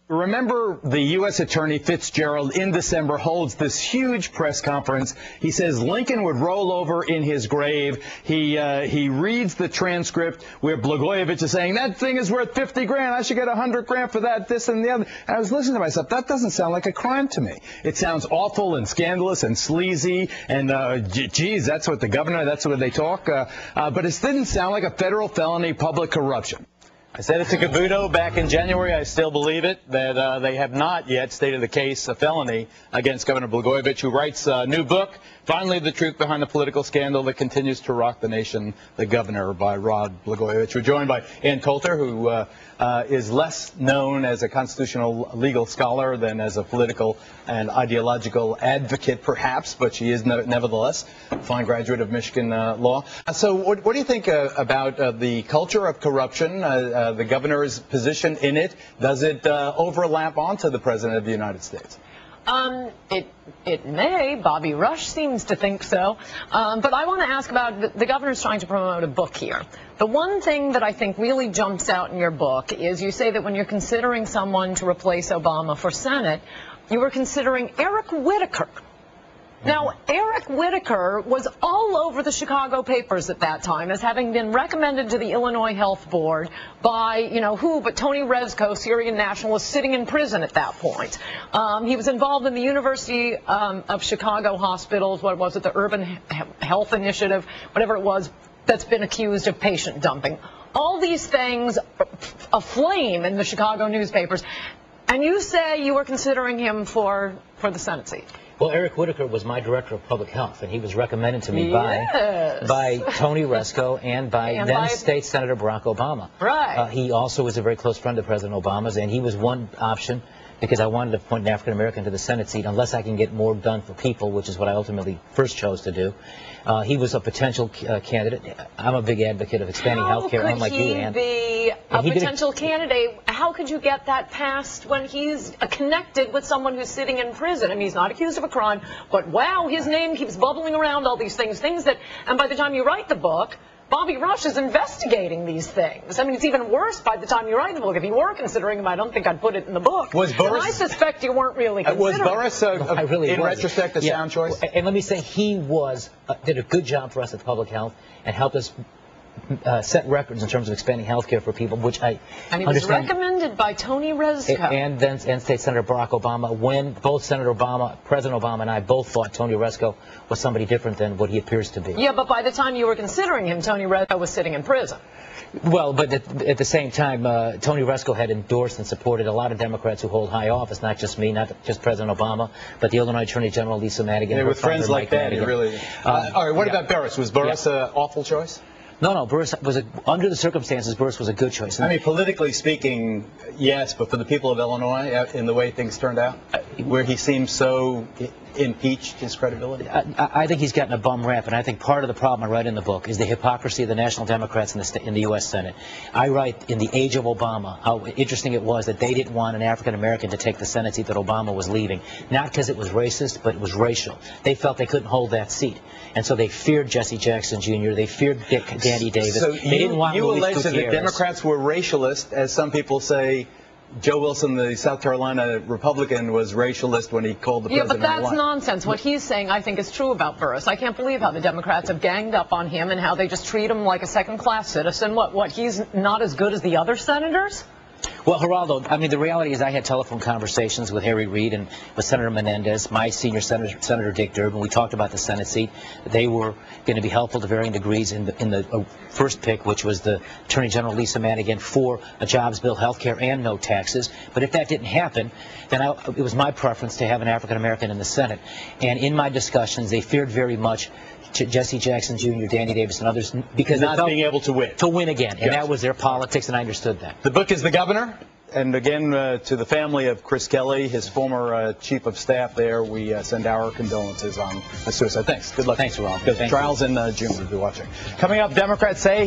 Remember, the U.S. Attorney Fitzgerald in December holds this huge press conference. He says Lincoln would roll over in his grave. He reads the transcript where Blagojevich is saying, that thing is worth 50 grand. I should get 100 grand for that, this and the other. And I was listening to myself. That doesn't sound like a crime to me. It sounds awful and scandalous and sleazy. And, geez, that's what the governor, that's what they talk. But it didn't sound like a federal felony, public corruption. I said it to Cavuto back in January. I still believe it, that they have not yet stated the case a felony against Governor Blagojevich, who writes a new book, Finally the Truth Behind the Political Scandal That Continues to Rock the Nation, The Governor, by Rod Blagojevich. We're joined by Ann Coulter, who is less known as a constitutional legal scholar than as a political and ideological advocate, perhaps, but she is nevertheless a fine graduate of Michigan law. So what do you think about the culture of corruption, the governor's position in it? Does it overlap onto the President of the United States? It may. Bobby Rush seems to think so. But I want to ask about the governor's trying to promote a book here. The one thing that I think really jumps out in your book is you say that when you're considering someone to replace Obama for Senate, you were considering Eric Whitaker. Now, Eric Whitaker was all over the Chicago papers at that time as having been recommended to the Illinois Health Board by, you know, who but Tony Rezko, Syrian nationalist, sitting in prison at that point. He was involved in the University of Chicago hospitals, what was it, the Urban Health Initiative, whatever it was, that's been accused of patient dumping. All these things aflame in the Chicago newspapers. And you say you were considering him for the Senate seat. Well, Eric Whitaker was my director of public health, and he was recommended to me by Tony Rezko and by then State Senator Barack Obama. Right. He also was a very close friend of President Obama's, and he was one option because I wanted to appoint an African American to the Senate seat unless I can get more done for people, which is what I ultimately first chose to do. He was a potential candidate. I'm a big advocate of expanding health care, unlike you, Ann. How could he be a potential candidate? How could you get that passed when he's connected with someone who's sitting in prison? I mean, he's not accused of a crime, but wow, his name keeps bubbling around, all these things that, and by the time you write the book, Bobby Rush is investigating these things. I mean, it's even worse by the time you write the book. If you were considering him, I don't think I'd put it in the book. Was Burris, and I suspect you weren't really considering Was Burris, in retrospect, a sound choice? And let me say, he did a good job for us at Public Health and helped us set records in terms of expanding health care for people, which I And he was recommended by Tony Rezko. And then State Senator Barack Obama, when both Senator Obama, President Obama and I both thought Tony Rezko was somebody different than what he appears to be. Yeah, but by the time you were considering him, Tony Rezko was sitting in prison. Well, but at the same time, Tony Rezko had endorsed and supported a lot of Democrats who hold high office, not just me, not just President Obama, but the Illinois Attorney General, Lisa Madigan. Yeah, with friends like that, it really... all right, what about Burris? Was Burris an awful choice? No, Burris was under the circumstances, Burris was a good choice. I mean, politically speaking, yes, but for the people of Illinois, in the way things turned out, where he seems so impeached, his credibility? I think he's gotten a bum rap, and I think part of the problem I write in the book is the hypocrisy of the National Democrats in the U.S. Senate. I write in the age of Obama how interesting it was that they didn't want an African American to take the Senate seat that Obama was leaving, not because it was racist, but it was racial. They felt they couldn't hold that seat, and so they feared Jesse Jackson Jr., they feared Danny Davis. So they didn't want you Luis allege that the Gutierrez. Democrats were racialist, as some people say. Joe Wilson, the South Carolina Republican, was racialist when he called the president. Yeah, but that's nonsense. What he's saying, I think, is true about Burris. I can't believe how the Democrats have ganged up on him and how they just treat him like a second-class citizen. What, he's not as good as the other senators? Well, Geraldo, I mean, the reality is I had telephone conversations with Harry Reid and with Senator Menendez, my senior Senator Dick Durbin. We talked about the Senate seat. They were going to be helpful to varying degrees in the first pick, which was the Attorney General Lisa Madigan, for a jobs bill, health care, and no taxes. But if that didn't happen, then it was my preference to have an African-American in the Senate. And in my discussions, they feared very much Jesse Jackson Jr., Danny Davis, and others, because not being able to win. To win again, and that was their politics, and I understood that. The book is The Governor, and again, to the family of Chris Kelly, his former chief of staff there, we send our condolences on the suicide. Thanks. Good luck. Thanks, Rob. The trial's in June. We'll be watching. Coming up, Democrats say